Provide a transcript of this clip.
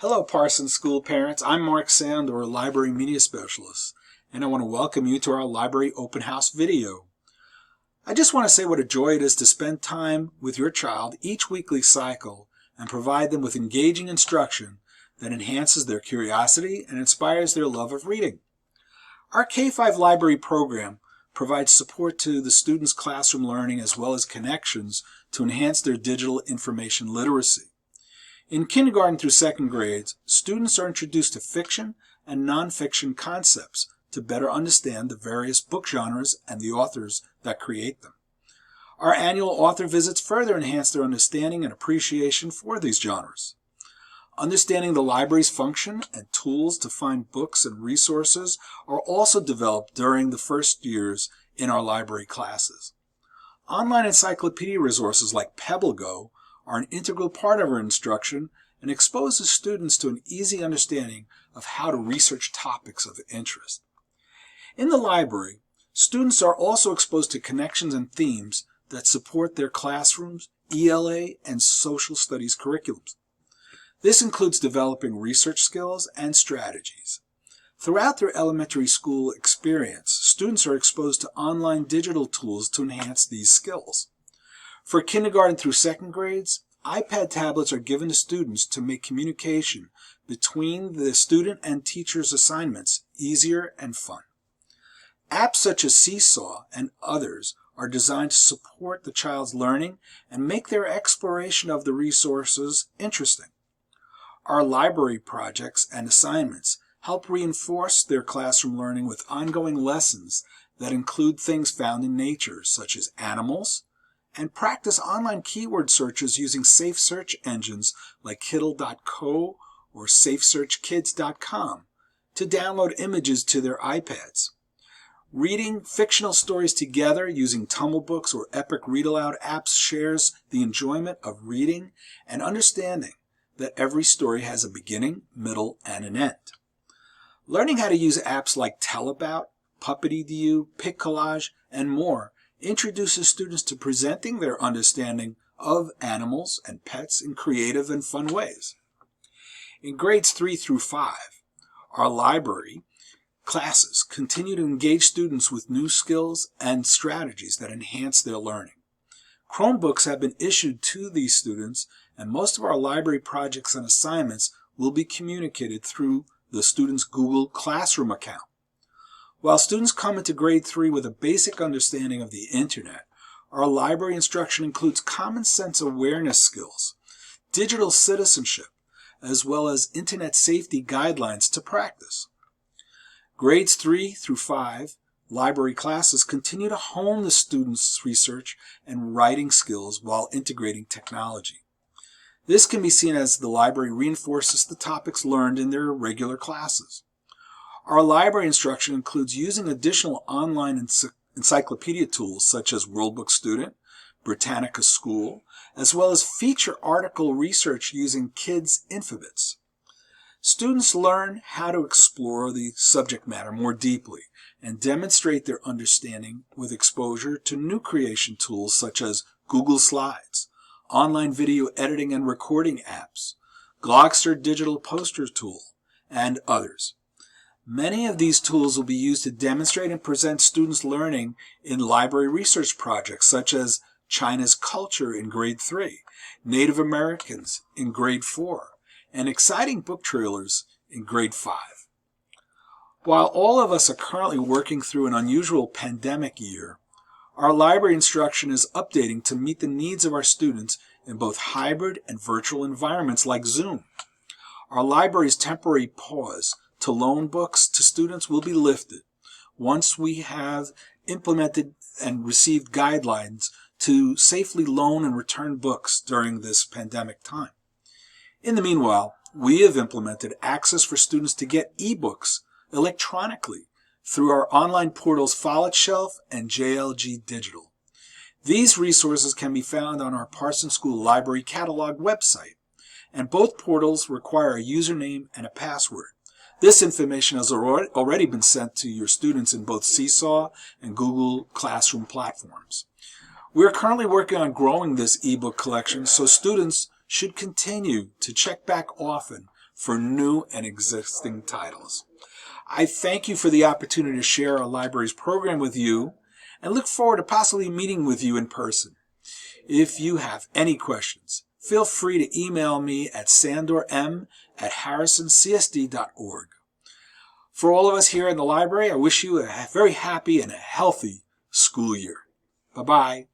Hello, Parsons School parents. I'm Mark Sandor, Library Media Specialist, and I want to welcome you to our Library Open House video. I just want to say what a joy it is to spend time with your child each weekly cycle and provide them with engaging instruction that enhances their curiosity and inspires their love of reading. Our K-5 library program provides support to the students' classroom learning as well as connections to enhance their digital information literacy. In kindergarten through second grades, students are introduced to fiction and nonfiction concepts to better understand the various book genres and the authors that create them. Our annual author visits further enhance their understanding and appreciation for these genres. Understanding the library's function and tools to find books and resources are also developed during the first years in our library classes. Online encyclopedia resources like PebbleGo are an integral part of our instruction and exposes students to an easy understanding of how to research topics of interest. In the library, students are also exposed to connections and themes that support their classrooms, ELA, and social studies curriculums. This includes developing research skills and strategies. Throughout their elementary school experience, students are exposed to online digital tools to enhance these skills. For kindergarten through second grades, iPad tablets are given to students to make communication between the student and teacher's assignments easier and fun. Apps such as Seesaw and others are designed to support the child's learning and make their exploration of the resources interesting. Our library projects and assignments help reinforce their classroom learning with ongoing lessons that include things found in nature, such as animals, and practice online keyword searches using safe search engines like Kiddle.co or SafeSearchKids.com to download images to their iPads. Reading fictional stories together using Tumblebooks or Epic Read-Aloud apps shares the enjoyment of reading and understanding that every story has a beginning, middle, and an end. Learning how to use apps like Tellabout, Puppet.edu, PicCollage, and more introduces students to presenting their understanding of animals and pets in creative and fun ways. In grades 3 through 5, our library classes continue to engage students with new skills and strategies that enhance their learning. Chromebooks have been issued to these students, and most of our library projects and assignments will be communicated through the student's Google Classroom account. While students come into grade 3 with a basic understanding of the Internet, our library instruction includes common sense awareness skills, digital citizenship, as well as Internet safety guidelines to practice. Grades 3 through 5 library classes continue to hone the students' research and writing skills while integrating technology. This can be seen as the library reinforces the topics learned in their regular classes. Our library instruction includes using additional online encyclopedia tools such as Worldbook Student, Britannica School, as well as feature article research using Kids Infobits. Students learn how to explore the subject matter more deeply and demonstrate their understanding with exposure to new creation tools such as Google Slides, online video editing and recording apps, Glogster digital poster tool, and others. Many of these tools will be used to demonstrate and present students' learning in library research projects such as China's culture in grade 3, Native Americans in grade 4, and exciting book trailers in grade 5. While all of us are currently working through an unusual pandemic year, our library instruction is updating to meet the needs of our students in both hybrid and virtual environments like Zoom. Our library's temporary pause to loan books to students will be lifted once we have implemented and received guidelines to safely loan and return books during this pandemic time. In the meanwhile, we have implemented access for students to get ebooks electronically through our online portals Follett Shelf and JLG Digital. These resources can be found on our Parsons School Library Catalog website, and both portals require a username and a password. This information has already been sent to your students in both Seesaw and Google Classroom platforms. We are currently working on growing this ebook collection, so students should continue to check back often for new and existing titles. I thank you for the opportunity to share our library's program with you and look forward to possibly meeting with you in person. If you have any questions, feel free to email me at sandorm@harrisoncsd.org. For all of us here in the library, I wish you a very happy and a healthy school year. Bye-bye.